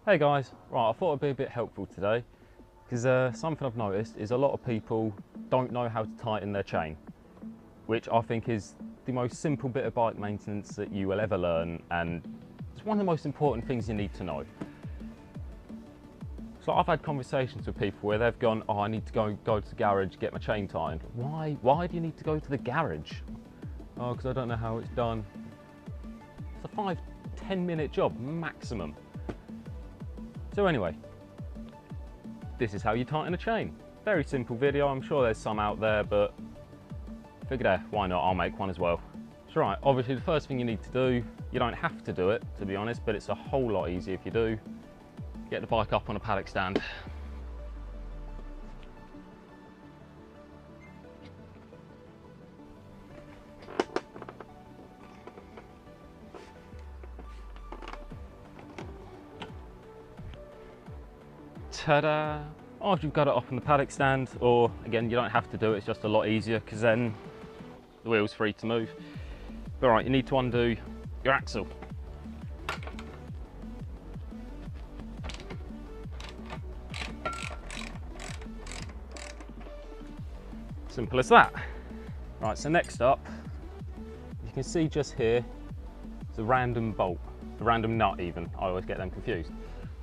Hey guys, right, I thought it'd be a bit helpful today because something I've noticed is a lot of people don't know how to tighten their chain, which I think is the most simple bit of bike maintenance that you will ever learn, and it's one of the most important things you need to know. So I've had conversations with people where they've gone, oh, I need to go to the garage, get my chain tightened. Why do you need to go to the garage? Oh, because I don't know how it's done. It's a 5-10 minute job maximum. So anyway, this is how you tighten a chain. Very simple video, I'm sure there's some out there, but figured why not, I'll make one as well. So right, obviously the first thing you need to do, you don't have to do it to be honest, but it's a whole lot easier if you do. Get the bike up on a paddock stand. Ta-da! After you've got it up on the paddock stand, or again, you don't have to do it, it's just a lot easier because then the wheel's free to move. But right, you need to undo your axle. Simple as that. Right, so next up, you can see just here, it's a random bolt, a random nut even, I always get them confused.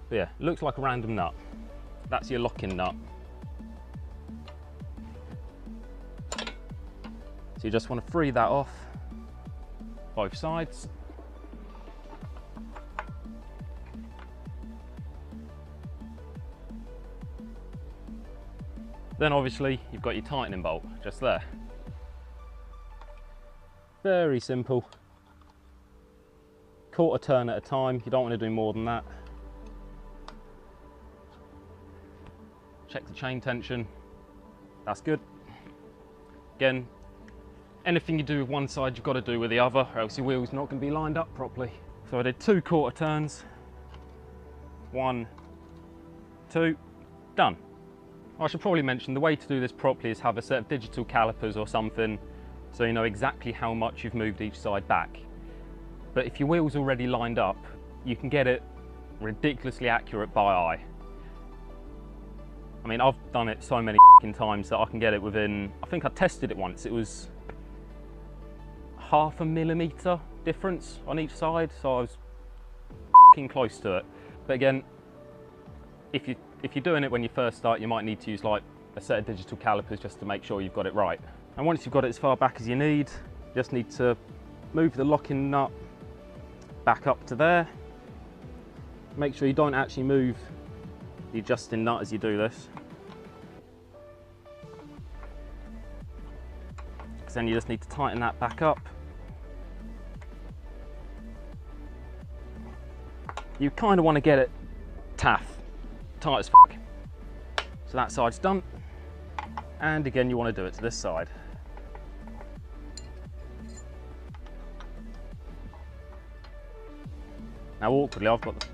But yeah, it looks like a random nut. That's your locking nut. So you just want to free that off both sides. Then obviously you've got your tightening bolt just there. Very simple. Quarter turn at a time, you don't want to do more than that. Check the chain tension, that's good. Again, anything you do with one side you've got to do with the other, or else your wheel's not going to be lined up properly. So I did 2 quarter turns, 1, 2, done. I should probably mention the way to do this properly is have a set of digital calipers or something so you know exactly how much you've moved each side back. But if your wheel's already lined up, you can get it ridiculously accurate by eye. I mean, I've done it so many times that I can get it within, I think I tested it once, it was 0.5 millimeter difference on each side, so I was close to it. But again, if you're doing it when you first start, you might need to use like a set of digital calipers just to make sure you've got it right. And once you've got it as far back as you need, you just need to move the locking nut back up to there. Make sure you don't actually move the adjusting nut as you do this. Because then you just need to tighten that back up. You kind of want to get it tight as fuck. So that side's done. And again, you want to do it to this side. Now awkwardly, I've got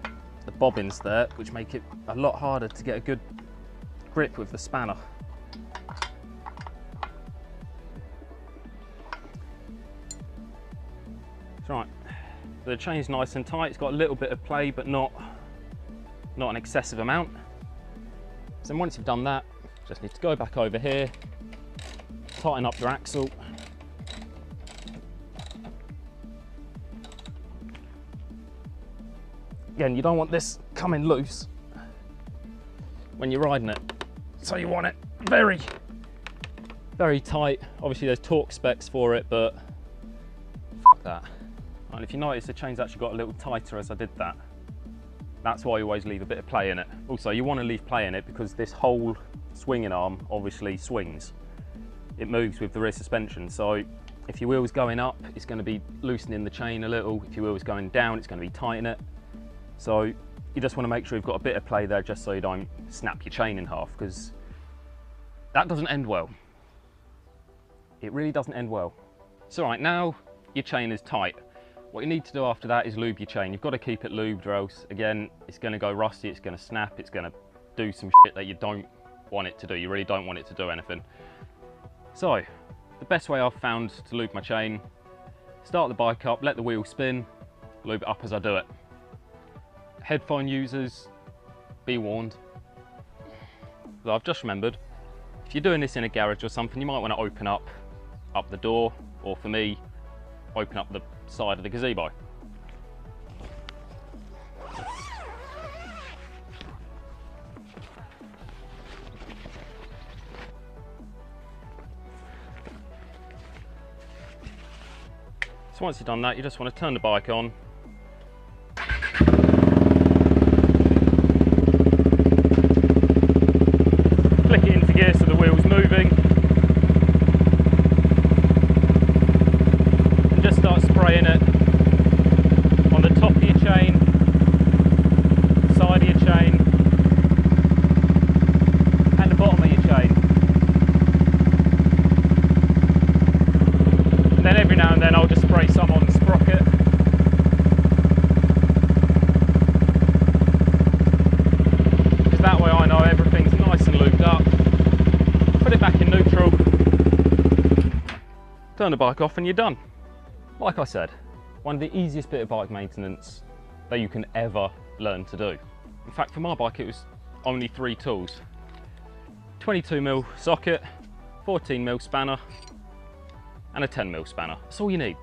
the bobbins there, which make it a lot harder to get a good grip with the spanner. Right, the chain's nice and tight, it's got a little bit of play, but not an excessive amount. So once you've done that, just need to go back over here, tighten up your axle. Again, you don't want this coming loose when you're riding it. So you want it very, very tight. Obviously there's torque specs for it, but fuck that. And if you notice, the chain's actually got a little tighter as I did that. That's why you always leave a bit of play in it. Also, you want to leave play in it because this whole swinging arm obviously swings. It moves with the rear suspension. So if your wheel's going up, it's going to be loosening the chain a little. If your wheel's going down, it's going to be tightening it. So you just want to make sure you've got a bit of play there just so you don't snap your chain in half, because that doesn't end well. It really doesn't end well. So right, now your chain is tight. What you need to do after that is lube your chain. You've got to keep it lubed, or else, again, it's going to go rusty, it's going to snap, it's going to do some shit that you don't want it to do. You really don't want it to do anything. So, the best way I've found to lube my chain, start the bike up, let the wheel spin, lube it up as I do it. Headphone users, be warned. But I've just remembered, if you're doing this in a garage or something, you might want to open up the door, or for me, open up the side of the gazebo. So once you've done that, you just want to turn the bike on. Click it into gear so the wheel's moving. And just start spraying it on the top of your chain, side of your chain, and the bottom of your chain. And then every now and then I'll just spray some on the sprocket. Because that way I know everything's nice and lubed up. Put it back in neutral, turn the bike off and you're done. Like I said, one of the easiest bit of bike maintenance that you can ever learn to do. In fact, for my bike it was only 3 tools. 22mm socket, 14mm spanner, and a 10mm spanner. That's all you need.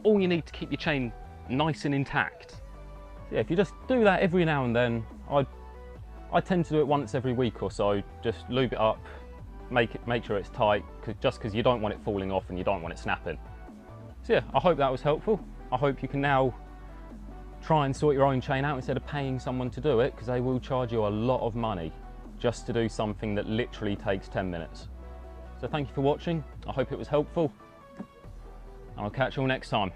All you need to keep your chain nice and intact. So yeah, if you just do that every now and then, I tend to do it once every week or so. Just lube it up, make sure it's tight, just because you don't want it falling off and you don't want it snapping. So yeah, I hope that was helpful. I hope you can now try and sort your own chain out instead of paying someone to do it, because they will charge you a lot of money just to do something that literally takes 10 minutes. So thank you for watching. I hope it was helpful. I'll catch you all next time.